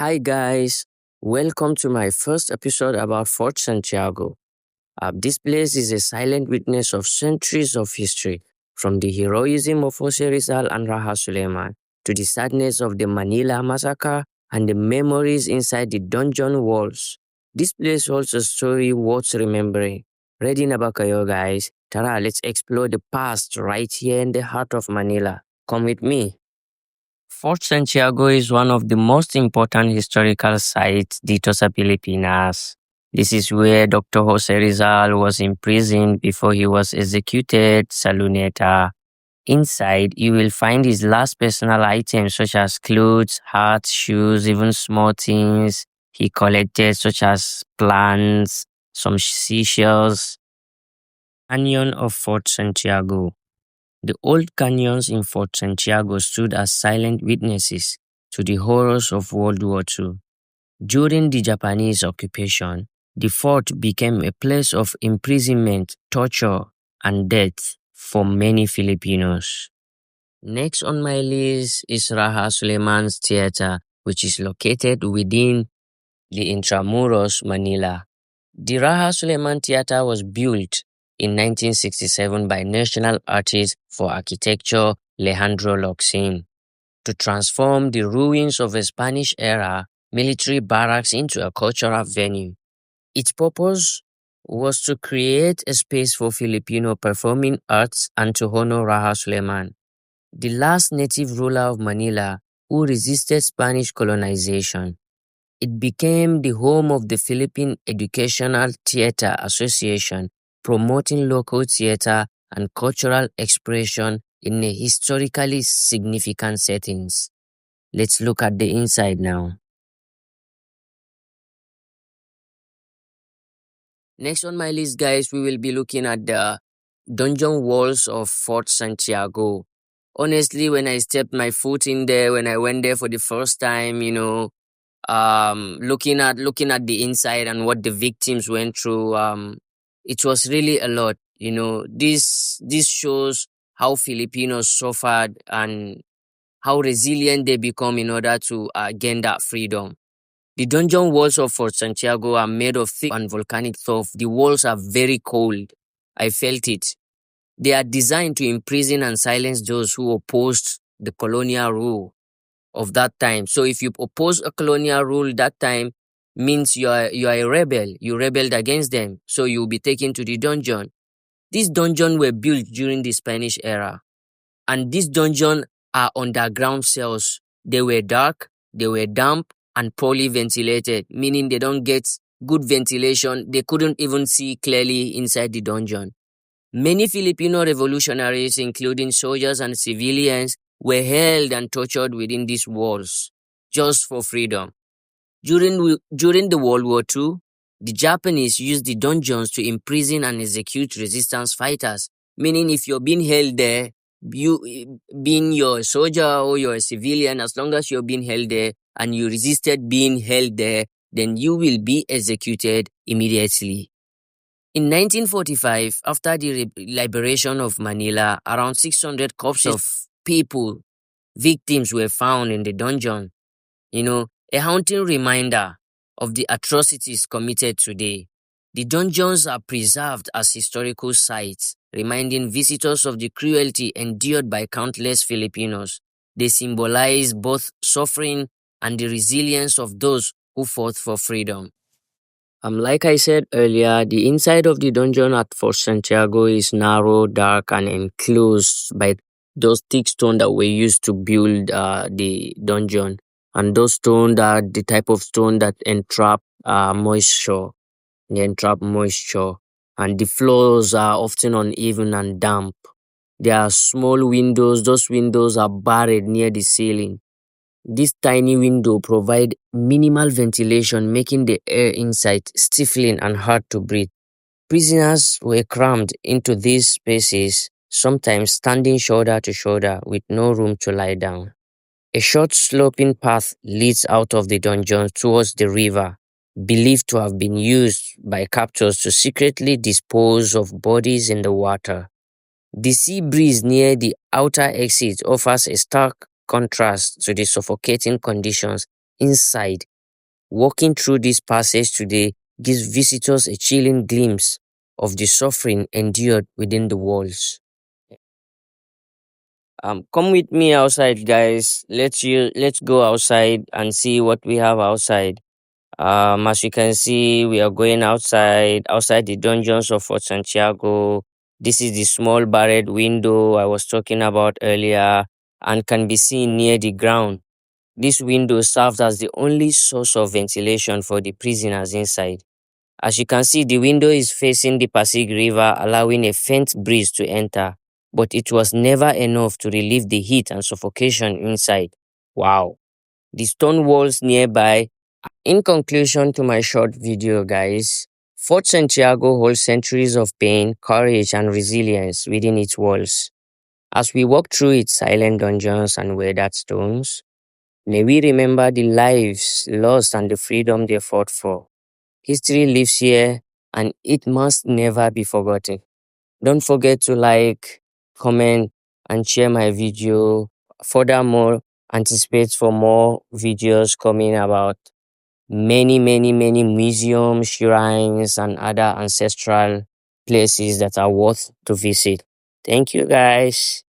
Hi guys, welcome to my first episode about Fort Santiago. This place is a silent witness of centuries of history, from the heroism of Jose Rizal and Raja Suleiman to the sadness of the Manila massacre and the memories inside the dungeon walls. This place holds a story worth remembering. Ready na kayo guys? Tara, let's explore the past right here in the heart of Manila. Come with me. Fort Santiago is one of the most important historical sites dito sa Pilipinas. This is where Dr. Jose Rizal was imprisoned before he was executed sa Luneta. Inside, you will find his last personal items such as clothes, hats, shoes, even small things he collected such as plants, some seashells. Canyon of Fort Santiago. The old canyons in Fort Santiago stood as silent witnesses to the horrors of World War II. During the Japanese occupation, the fort became a place of imprisonment, torture, and death for many Filipinos. Next on my list is Raja Suleiman's Theater, which is located within the Intramuros, Manila. The Raja Suleiman Theater was built in 1967 by national artist for architecture Alejandro Loxin to transform the ruins of a Spanish-era military barracks into a cultural venue. Its purpose was to create a space for Filipino performing arts and to honor Raja Suleiman, the last native ruler of Manila who resisted Spanish colonization. It became the home of the Philippine Educational Theatre Association, promoting local theatre and cultural expression in a historically significant settings. Let's look at the inside now. Next on my list, guys, we will be looking at the dungeon walls of Fort Santiago. Honestly, when I stepped my foot in there, when I went there for the first time, looking at the inside and what the victims went through, it was really a lot. This shows how Filipinos suffered and how resilient they become in order to gain that freedom. The dungeon walls of Fort Santiago are made of thick and volcanic tuff. The walls are very cold. I felt it. They are designed to imprison and silence those who opposed the colonial rule of that time. So if you oppose a colonial rule that time, means you are a rebel. You rebelled against them. So you'll be taken to the dungeon. These dungeons were built during the Spanish era. And these dungeons are underground cells. They were dark, they were damp, and poorly ventilated, meaning they don't get good ventilation. They couldn't even see clearly inside the dungeon. Many Filipino revolutionaries, including soldiers and civilians, were held and tortured within these walls just for freedom. During the World War II, the Japanese used the dungeons to imprison and execute resistance fighters, meaning if you're being held there, being you're a soldier or you're a civilian, as long as you're being held there and you resisted being held there, then you will be executed immediately. In 1945, after the liberation of Manila, around 600 corpses of people, victims, were found in the dungeon. A haunting reminder of the atrocities committed today. The dungeons are preserved as historical sites, reminding visitors of the cruelty endured by countless Filipinos. They symbolize both suffering and the resilience of those who fought for freedom. Like I said earlier, the inside of the dungeon at Fort Santiago is narrow, dark, and enclosed by those thick stones that were used to build the dungeon. And those stones are the type of stone that entrap moisture. They entrap moisture. And the floors are often uneven and damp. There are small windows. Those windows are buried near the ceiling. This tiny window provides minimal ventilation, making the air inside stifling and hard to breathe. Prisoners were crammed into these spaces, sometimes standing shoulder to shoulder with no room to lie down. A short sloping path leads out of the dungeon towards the river, believed to have been used by captors to secretly dispose of bodies in the water. The sea breeze near the outer exit offers a stark contrast to the suffocating conditions inside Walking through this passage today gives visitors a chilling glimpse of the suffering endured within the walls. Come with me outside, guys. Let's go outside and see what we have outside. As you can see, we are going outside the dungeons of Fort Santiago. This is the small barred window I was talking about earlier and can be seen near the ground. This window serves as the only source of ventilation for the prisoners inside. As you can see, the window is facing the Pasig River, allowing a faint breeze to enter, but it was never enough to relieve the heat and suffocation inside. Wow. The stone walls nearby. In conclusion to my short video, guys, Fort Santiago holds centuries of pain, courage, and resilience within its walls. As we walk through its silent dungeons and weathered stones, may we remember the lives lost and the freedom they fought for. History lives here and it must never be forgotten. Don't forget to like, comment, and share my video. Furthermore, anticipate for more videos coming about many museums, shrines, and other ancestral places that are worth to visit. Thank you, guys.